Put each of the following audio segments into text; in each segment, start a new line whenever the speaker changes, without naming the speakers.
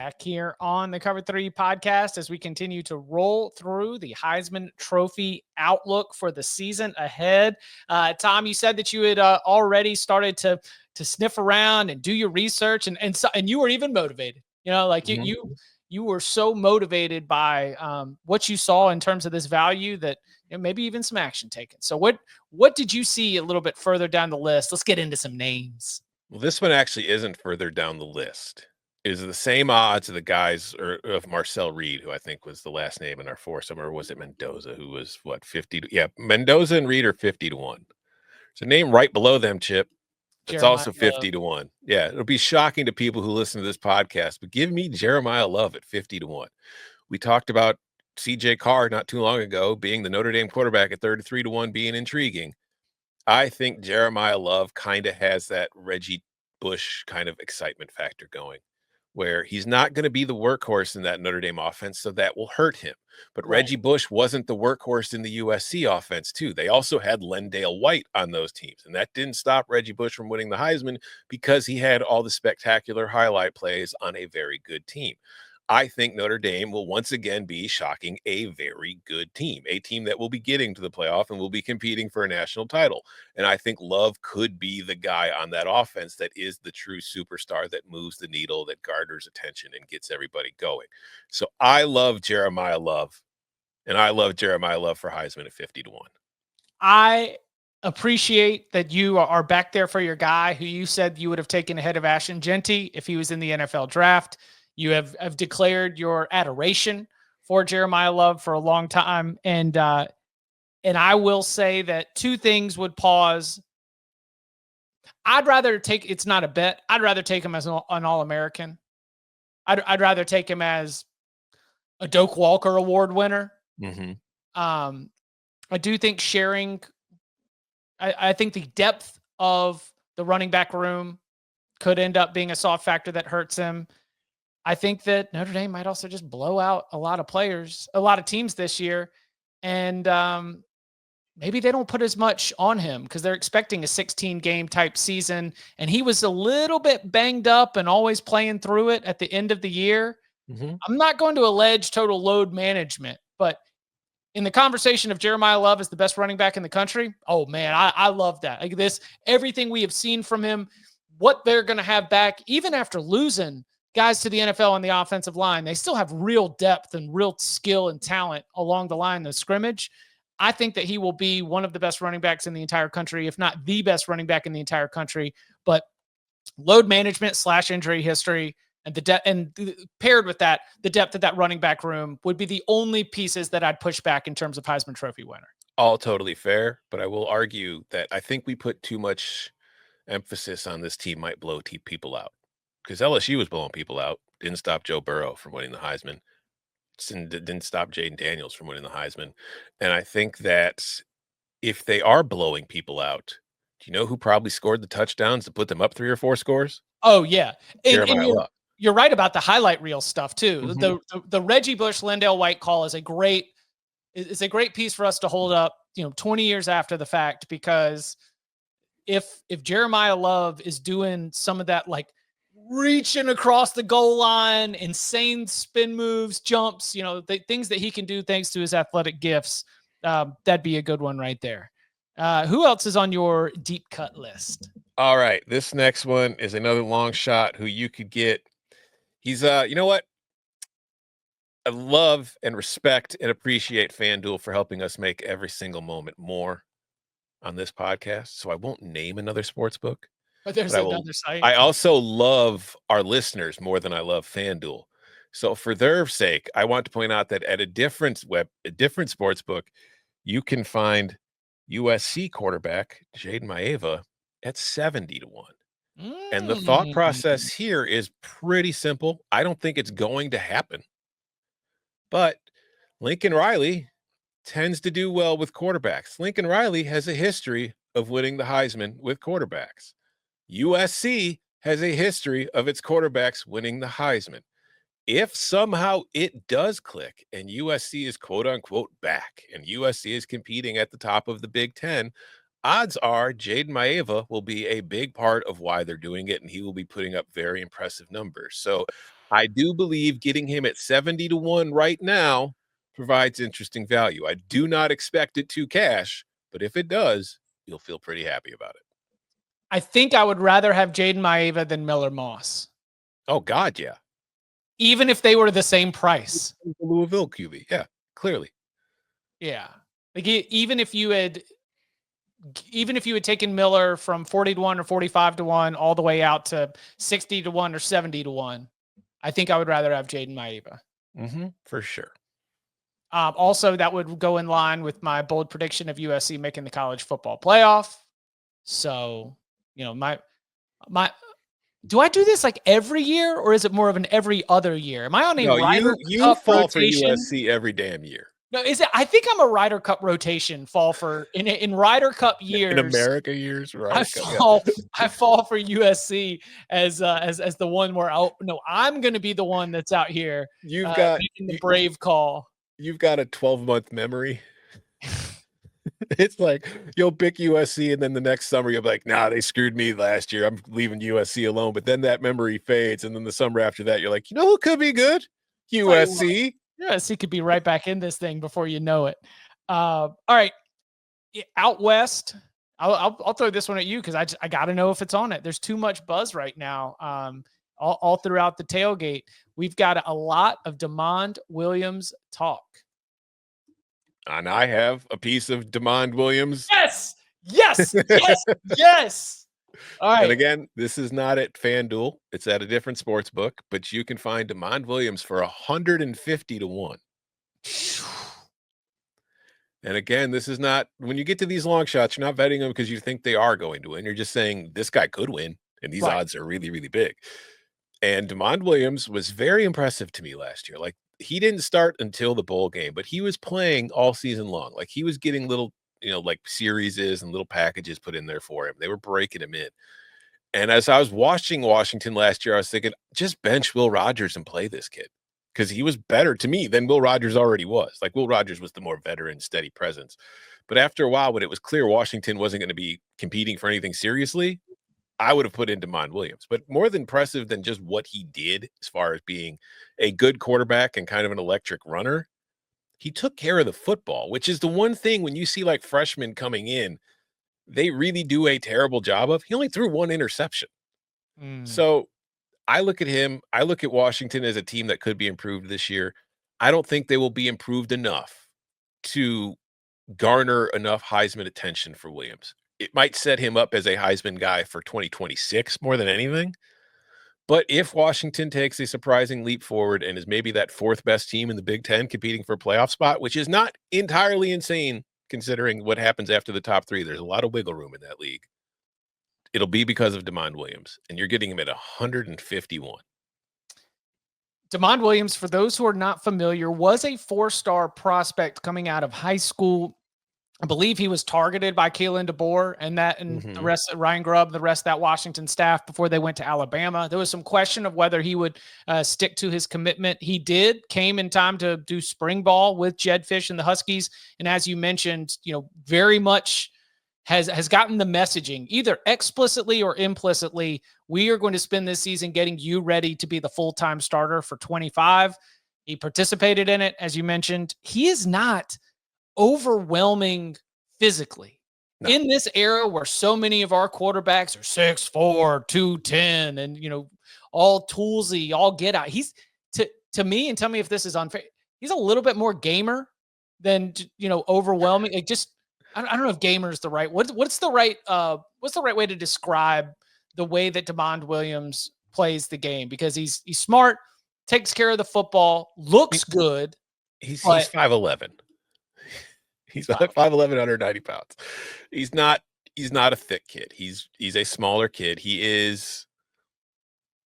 back here on the Cover 3 podcast as we continue to roll through the Heisman Trophy outlook for the season ahead. Tom, you said that you had already started to sniff around and do your research, and you were even motivated. You were so motivated by what you saw in terms of this value that maybe even some action taken. So what did you see a little bit further down the list? Let's get into some names.
Well, this one actually isn't further down the list. It is the same odds of the guys of Marcel Reed, who I think was the last name in our foursome, or was it Mendoza, who was 50? Yeah, Mendoza and Reed are 50-1. So name right below them, Chip. It's
Jeremiah
also
Love.
50-1. Yeah, it'll be shocking to people who listen to this podcast, but give me Jeremiah Love at 50-1. We talked about CJ Carr not too long ago being the Notre Dame quarterback at 33-1 being intriguing. I think Jeremiah Love kind of has that Reggie Bush kind of excitement factor going, where he's not going to be the workhorse in that Notre Dame offense, so that will hurt him. But
Right.
Reggie Bush wasn't the workhorse in the USC offense, too. They also had Lendale White on those teams, and that didn't stop Reggie Bush from winning the Heisman because he had all the spectacular highlight plays on a very good team. I think Notre Dame will once again be shocking a very good team, a team that will be getting to the playoff and will be competing for a national title. And I think Love could be the guy on that offense that is the true superstar that moves the needle, that garners attention and gets everybody going. So I love Jeremiah Love, and I love Jeremiah Love for Heisman at 50-1.
I appreciate that you are back there for your guy who you said you would have taken ahead of Ashton Genty if he was in the NFL draft. You have declared your adoration for Jeremiah Love for a long time. And I will say that two things would pause. I'd rather take, it's not a bet. I'd rather take him as an All-American. I'd rather take him as a Doak Walker Award winner.
Mm-hmm.
I do think I think the depth of the running back room could end up being a soft factor that hurts him. I think that Notre Dame might also just blow out a lot of players, a lot of teams this year. And maybe they don't put as much on him because they're expecting a 16-game type season. And he was a little bit banged up and always playing through it at the end of the year.
Mm-hmm.
I'm not going to allege total load management, but in the conversation of Jeremiah Love as the best running back in the country, oh man, I love that. Like everything we have seen from him, what they're going to have back, even after losing guys to the NFL on the offensive line, they still have real depth and real skill and talent along the line of scrimmage. I think that he will be one of the best running backs in the entire country, if not the best running back in the entire country. But load management / injury history and the depth, and paired with that, the depth of that running back room would be the only pieces that I'd push back in terms of Heisman Trophy winner.
All totally fair, but I will argue that I think we put too much emphasis on this team might blow people out. Because LSU was blowing people out, didn't stop Joe Burrow from winning the Heisman, didn't stop Jaden Daniels from winning the Heisman. And I think that if they are blowing people out, do you know who probably scored the touchdowns to put them up 3 or 4 scores?
Oh, yeah.
Jeremiah Love.
You're right about the highlight reel stuff, too.
Mm-hmm.
The Reggie Bush, Lendale White call is a great piece for us to hold up, 20 years after the fact, because if Jeremiah Love is doing some of that, like, reaching across the goal line, insane spin moves, jumps, the things that he can do thanks to his athletic gifts. That'd be a good one right there. Who else is on your deep cut list?
All right. This next one is another long shot who you could get. He's, you know what? I love and respect and appreciate FanDuel for helping us make every single moment more on this podcast. So I won't name another sports book.
But there's another site.
I also love our listeners more than I love FanDuel. So for their sake, I want to point out that at a different sports book, you can find USC quarterback Jaden Maeva at 70-1. And the thought process here is pretty simple. I don't think it's going to happen. But Lincoln Riley tends to do well with quarterbacks. Lincoln Riley has a history of winning the Heisman with quarterbacks. USC has a history of its quarterbacks winning the Heisman. If somehow it does click and USC is quote unquote back and USC is competing at the top of the Big Ten, odds are Jaden Maeva will be a big part of why they're doing it, and he will be putting up very impressive numbers. So I do believe getting him at 70-1 right now provides interesting value. I do not expect it to cash, but if it does, you'll feel pretty happy about it.
I think I would rather have Jaden Maeva than Miller Moss,
Oh, God, yeah.
even if they were the same price.
Louisville QB, yeah, clearly.
Yeah. Like even if you had taken Miller from 40-1 or 45-1 all the way out to 60-1 or 70-1, I think I would rather have Jaden Maeva.
For sure.
Also, that would go in line with my bold prediction of USC making the college football playoff. So, my do I do this like every year, or is it more of an every other year? Am I on a Ryder
you
Cup
fall
rotation?
for USC every damn year.
No, is it? I think I'm a Ryder Cup rotation fall for in Ryder Cup years.
In America years, right?
I fall for USC as the one where I'm going to be the one that's out here.
You've got
making the brave call.
You've got a 12-month memory. It's like you'll pick USC, and then the next summer you'll be like, "Nah, they screwed me last year. I'm leaving USC alone." But then that memory fades, and then the summer after that, you're like, "You know who could be good? USC."
USC could be right back in this thing before you know it. All right, out west. I'll throw this one at you because I got to know if it's on it. There's too much buzz right now. All throughout the tailgate, we've got a lot of DeMond Williams talk.
And I have a piece of DeMond Williams.
Yes. All right.
And again, this is not at FanDuel. It's at a different sports book, but you can find DeMond Williams for 150-1. And again, this is not, when you get to these long shots, you're not betting them because you think they are going to win. You're just saying this guy could win, and these odds are really, really big. And DeMond Williams was very impressive to me last year. Like, he didn't start until the bowl game, but he was playing all season long. Like, he was getting little, like series and little packages put in there for him. They were breaking him in. And as I was watching Washington last year, I was thinking, just bench Will Rogers and play this kid, because he was better to me than Will Rogers already was. Like, Will Rogers was the more veteran, steady presence. But after a while, when it was clear Washington wasn't going to be competing for anything seriously, I would have put in DeMond Williams. But more than impressive than just what he did as far as being a good quarterback and kind of an electric runner, he took care of the football, which is the one thing when you see like freshmen coming in, they really do a terrible job of. He only threw one interception. So I look at him, I look at Washington as a team that could be improved this year. I don't think they will be improved enough to garner enough Heisman attention for Williams. It might set him up as a Heisman guy for 2026 more than anything. But if Washington takes a surprising leap forward and is maybe that fourth best team in the Big Ten competing for a playoff spot, which is not entirely insane considering what happens after the top three, there's a lot of wiggle room in that league. It'll be because of DeMond Williams, and you're getting him at 151.
DeMond Williams, for those who are not familiar, was a 4-star prospect coming out of high school. I believe he was targeted by Kalen DeBoer and the rest of Ryan Grubb, the rest of that Washington staff before they went to Alabama. There was some question of whether he would stick to his commitment. He did, came in time to do spring ball with Jed Fish and the Huskies. And as you mentioned, very much has gotten the messaging either explicitly or implicitly. We are going to spend this season getting you ready to be the full-time starter for 25. He participated in it. As you mentioned, he is not overwhelming physically. No. In this era where so many of our quarterbacks are 6'4", 210, and all toolsy, all get out. He's to me, and tell me if this is unfair, he's a little bit more gamer than overwhelming. Like, just I don't know if gamer is the right what's the right way to describe the way that DeMond Williams plays the game, because he's smart, takes care of the football, looks good.
He's 5'11". He's 5'11", 190 pounds. He's not a thick kid. He's a smaller kid. He is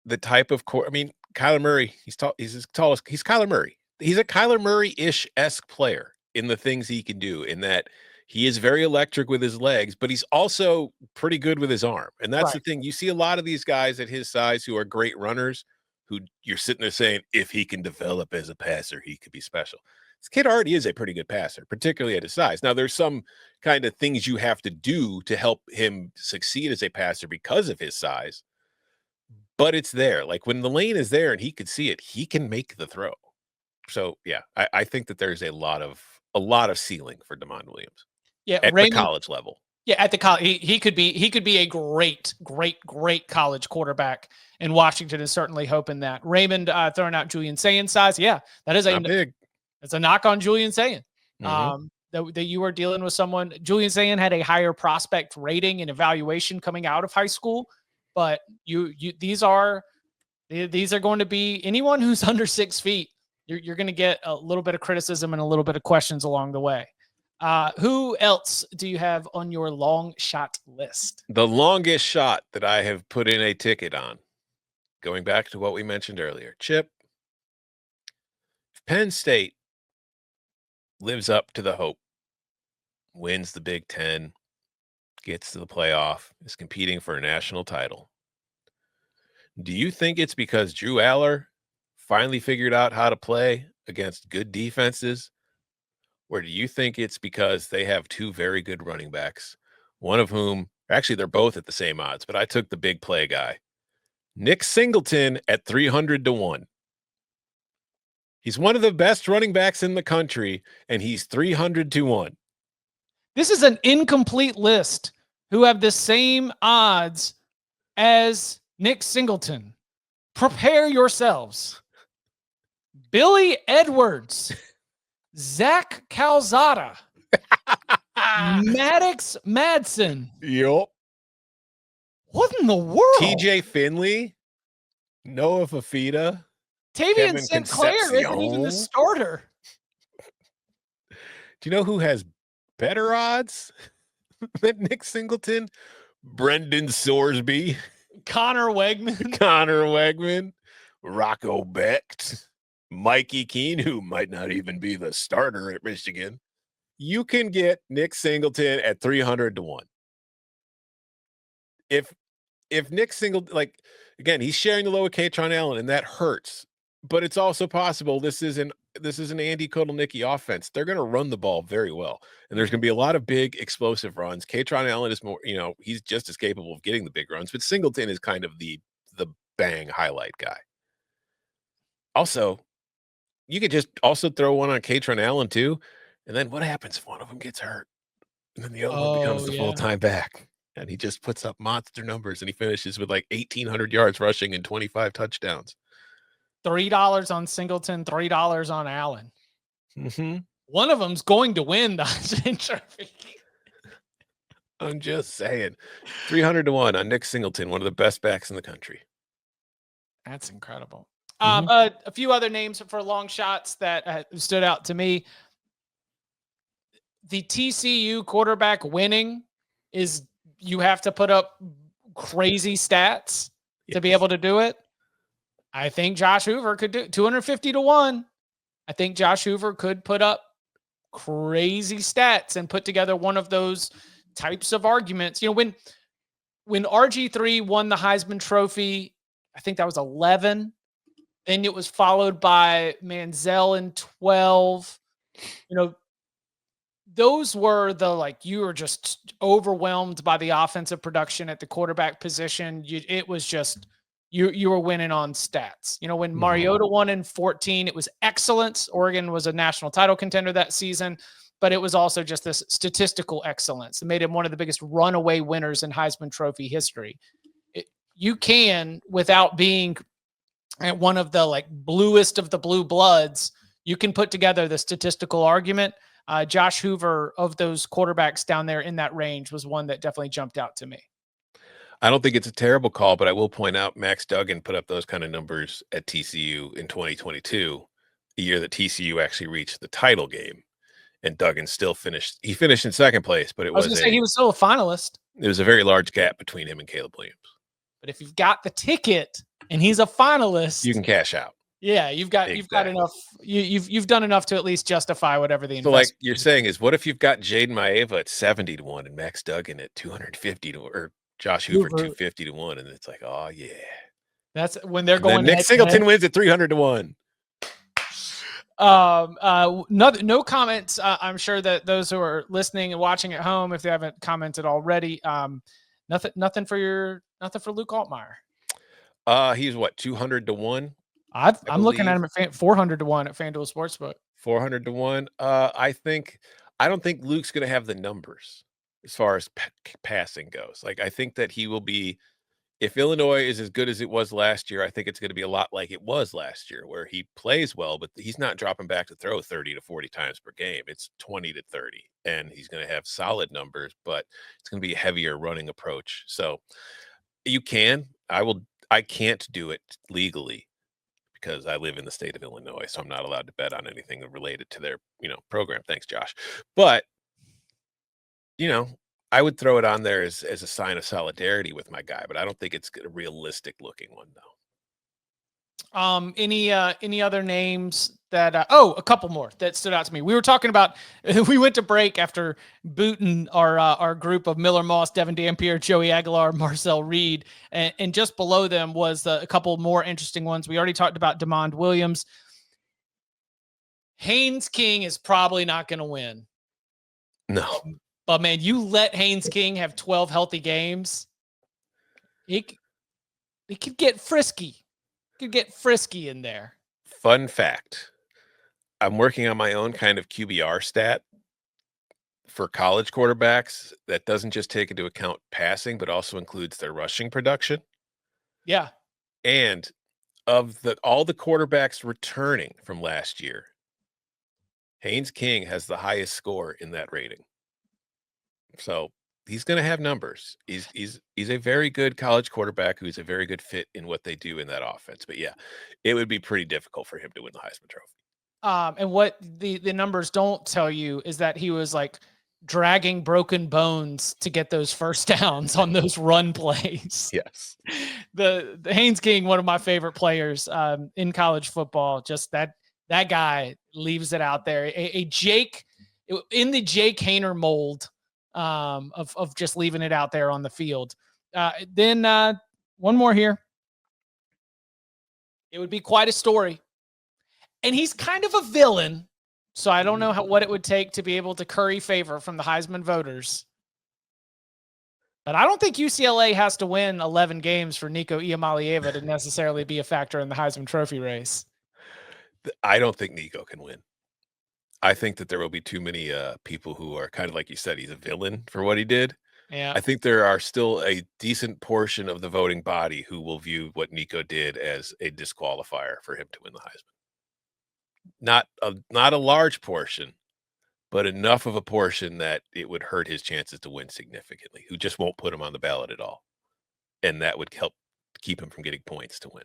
the type of Kyler Murray. He's tall. He's as tall as he's Kyler Murray. He's a Kyler Murray-ish-esque player in the things he can do, in that he is very electric with his legs, but he's also pretty good with his arm. And that's the thing. You see a lot of these guys at his size who are great runners, who you're sitting there saying, if he can develop as a passer, he could be special. This kid already is a pretty good passer, particularly at his size. Now, there's some kind of things you have to do to help him succeed as a passer because of his size. but it's there. Like when the lane is there and he could see it, he can make the throw. So yeah, I think that there's a lot of ceiling for DeMond Williams.
Yeah,
at
Raymond,
the college level.
Yeah, at the college, he could be a great college quarterback, and Washington is certainly hoping that. Raymond throwing out Julian Sayin size. Yeah, that is
Not big.
It's a knock on Julian Sayin.
Mhm.
That you are dealing with someone. Julian Sayin had a higher prospect rating and evaluation coming out of high school, but these are going to be anyone who's under 6 feet. You're going to get a little bit of criticism and a little bit of questions along the way. Who else do you have on your long shot list?
The longest shot that I have put in a ticket on, going back to what we mentioned earlier, Chip, if Penn State lives up to the hope, wins the Big Ten, gets to the playoff, is competing for a national title, do you think it's because Drew Aller finally figured out how to play against good defenses? Or do you think it's because they have two very good running backs, one of whom, actually, they're both at the same odds, but I took the big play guy, Nick Singleton at 300 to 1. He's one of the best running backs in the country, and he's 300 to 1.
This is an incomplete list who have the same odds as Nick Singleton. Prepare yourselves. Billy Edwards, Zach Calzada, Maddox Madsen.
Yup.
What in the world?
TJ Finley, Noah Fafita,
Tavian St. Clair isn't even the starter.
Do you know who has better odds than Nick Singleton? Brendan Sorsby,
Connor Wegman,
Rocco Becht, Mikey Keene, who might not even be the starter at Michigan. You can get Nick Singleton at 300 to 1. If Nick Singleton, like, again, he's sharing the low with Kanell Allen, and that hurts. But it's also possible this is an Andy Kotelnicki offense. They're going to run the ball very well, and there's going to be a lot of big explosive runs. Kanell Allen is more, he's just as capable of getting the big runs, but Singleton is kind of the bang highlight guy. Also, you could just also throw one on Kanell Allen too, and then what happens if one of them gets hurt, and then the other one becomes the full-time back, and he just puts up monster numbers, and he finishes with like 1,800 yards rushing and 25 touchdowns.
$3 on Singleton, $3 on Allen.
Mm-hmm.
One of them's going to win the Heisman Trophy.
I'm just saying. 300 to 1 on Nick Singleton, one of the best backs in the country.
That's incredible.
Mm-hmm.
A few other names for long shots that stood out to me. The TCU quarterback winning is you have to put up crazy stats to be able to do it. I think Josh Hoover could do 250 to 1. I think Josh Hoover could put up crazy stats and put together one of those types of arguments. When RG3 won the Heisman Trophy, I think that was 11. Then it was followed by Manziel in 12. Those were you were just overwhelmed by the offensive production at the quarterback position. It was just, you were winning on stats. When Mariota won in 14, it was excellence. Oregon was a national title contender that season, but it was also just this statistical excellence. It made him one of the biggest runaway winners in Heisman Trophy history. You can, without being at one of the bluest of the blue bloods, you can put together the statistical argument. Josh Hoover, of those quarterbacks down there in that range, was one that definitely jumped out to me.
I don't think it's a terrible call, but I will point out Max Duggan put up those kind of numbers at TCU in 2022, the year that TCU actually reached the title game, and Duggan still finished. He finished in second place, but he was
still a finalist.
There was a very large gap between him and Caleb Williams.
But if you've got the ticket and he's a finalist,
you can cash out.
Yeah, you've got enough. You've done enough to at least justify whatever the investment.
So, you're saying is, what if you've got Jaden Maeva at 70 to 1 and Max Duggan at 250 to, or Josh Hoover 250 to 1, and it's like, oh yeah,
that's when they're going.
Nick Singleton wins at 300 to 1.
No comments. I'm sure that those who are listening and watching at home, if they haven't commented already, nothing for Luke Altmaier.
He's what, 200 to 1, I
I'm looking at
believe.
him at 400 to 1 at FanDuel Sportsbook.
400 to 1. I don't think Luke's going to have the numbers as far as passing goes. Like, I think that he will be, if Illinois is as good as it was last year, I think it's going to be a lot like it was last year, where he plays well, but he's not dropping back to throw 30 to 40 times per game. It's 20 to 30, and he's going to have solid numbers, but it's going to be a heavier running approach. So I can't do it legally because I live in the state of Illinois, so I'm not allowed to bet on anything related to their, program. Thanks, Josh. But, you know, I would throw it on there as a sign of solidarity with my guy, but I don't think it's a realistic looking one though.
Any other names that a couple more that stood out to me. We were talking about we went to break after booting our group of Miller Moss, Devin Dampier, Joey Aguilar, Marcel Reed, and just below them was a couple more interesting ones. We already talked about DeMond Williams. Haynes King is probably not going to win.
No.
But man, you let Haynes King have 12 healthy games, it could get frisky. Could get frisky in there.
Fun fact. I'm working on my own kind of QBR stat for college quarterbacks that doesn't just take into account passing, but also includes their rushing production.
Yeah.
And of all the quarterbacks returning from last year, Haynes King has the highest score in that rating. So he's going to have numbers. He's a very good college quarterback who's a very good fit in what they do in that offense. But yeah, it would be pretty difficult for him to win the Heisman Trophy.
And what the numbers don't tell you is that he was like dragging broken bones to get those first downs on those run plays.
Yes.
The Haynes King, one of my favorite players in college football. Just that guy leaves it out there. A Jake in the Jake Haener mold of just leaving it out there on the field. Then one more here. It would be quite a story. And he's kind of a villain, so I don't know what it would take to be able to curry favor from the Heisman voters. But I don't think UCLA has to win 11 games for Nico Iamaleava to necessarily be a factor in the Heisman Trophy race.
I don't think Nico can win. I think that there will be too many people who are kind of like you said, he's a villain for what he did.
Yeah.
I think there are still a decent portion of the voting body who will view what Nico did as a disqualifier for him to win the Heisman. Not a large portion, but enough of a portion that it would hurt his chances to win significantly, who just won't put him on the ballot at all. And that would help keep him from getting points to win.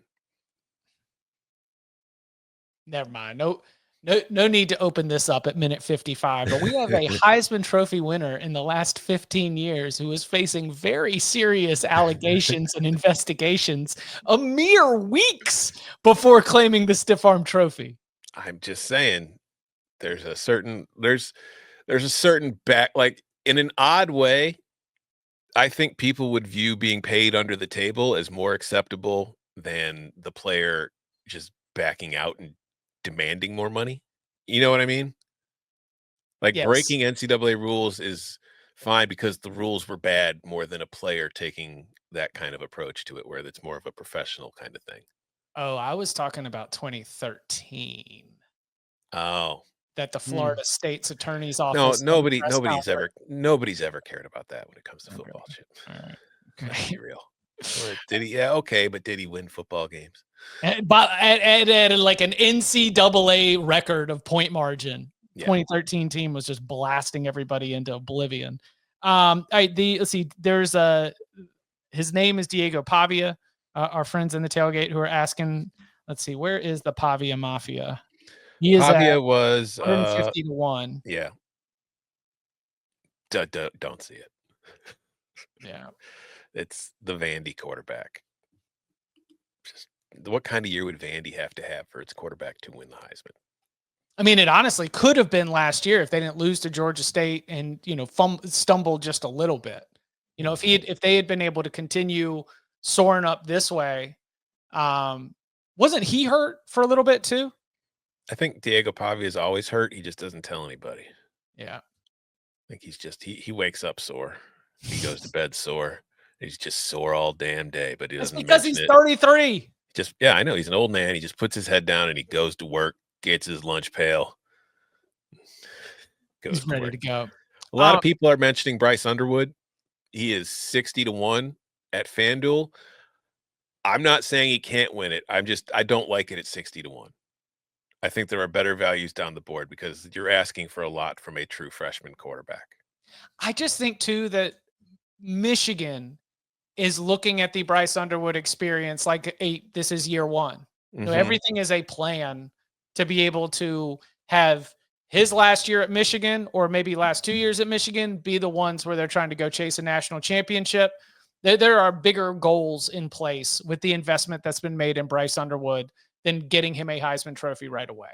Never mind. No need to open this up at minute 55, but we have a Heisman Trophy winner in the last 15 years who is facing very serious allegations and investigations a mere weeks before claiming the stiff arm trophy.
I'm just saying there's a certain back, like in an odd way, I think people would view being paid under the table as more acceptable than the player just backing out and demanding more money. You know what I mean? Like,
Yes.
breaking NCAA rules is fine because the rules were bad, more than a player taking that kind of approach to it, where it's more of a professional kind of thing.
Oh, I was talking about 2013.
Oh,
That the Florida State's Attorney's Office.
no, nobody's ever cared about that when it comes to football shit.
All right.
Let's be real. Did he? Yeah, okay, but did he win football games?
But at like an NCAA record of point margin. Yeah. 2013 team was just blasting everybody into oblivion. Let's see. There's his name is Diego Pavia. Our friends in the tailgate who are asking, let's see, where is the Pavia Mafia?
Pavia was
150 to 1.
Yeah. Don't see it.
Yeah.
It's the Vandy quarterback. Just what kind of year would Vandy have to have for its quarterback to win the Heisman?
I mean, it honestly could have been last year if they didn't lose to Georgia State and, stumble just a little bit. If they had been able to continue soaring up this way, wasn't he hurt for a little bit too?
I think Diego Pavia is always hurt. He just doesn't tell anybody.
Yeah.
I think he's just he wakes up sore. He goes to bed sore. He's just sore all damn day, but he
It's
doesn't
because
mention
he's
it.
33.
Yeah, I know he's an old man. He just puts his head down and he goes to work, gets his lunch pail, goes
He's
to
ready
work.
to go.
A lot of people are mentioning Bryce Underwood. He is 60-1 at FanDuel. I'm not saying he can't win it. I don't like it at 60-1. I think there are better values down the board because you're asking for a lot from a true freshman quarterback.
I just think too that Michigan is looking at the Bryce Underwood experience like this is year one.
Mm-hmm.
Everything is a plan to be able to have his last year at Michigan or maybe last 2 years at Michigan be the ones where they're trying to go chase a national championship. There are bigger goals in place with the investment that's been made in Bryce Underwood than getting him a Heisman Trophy right away.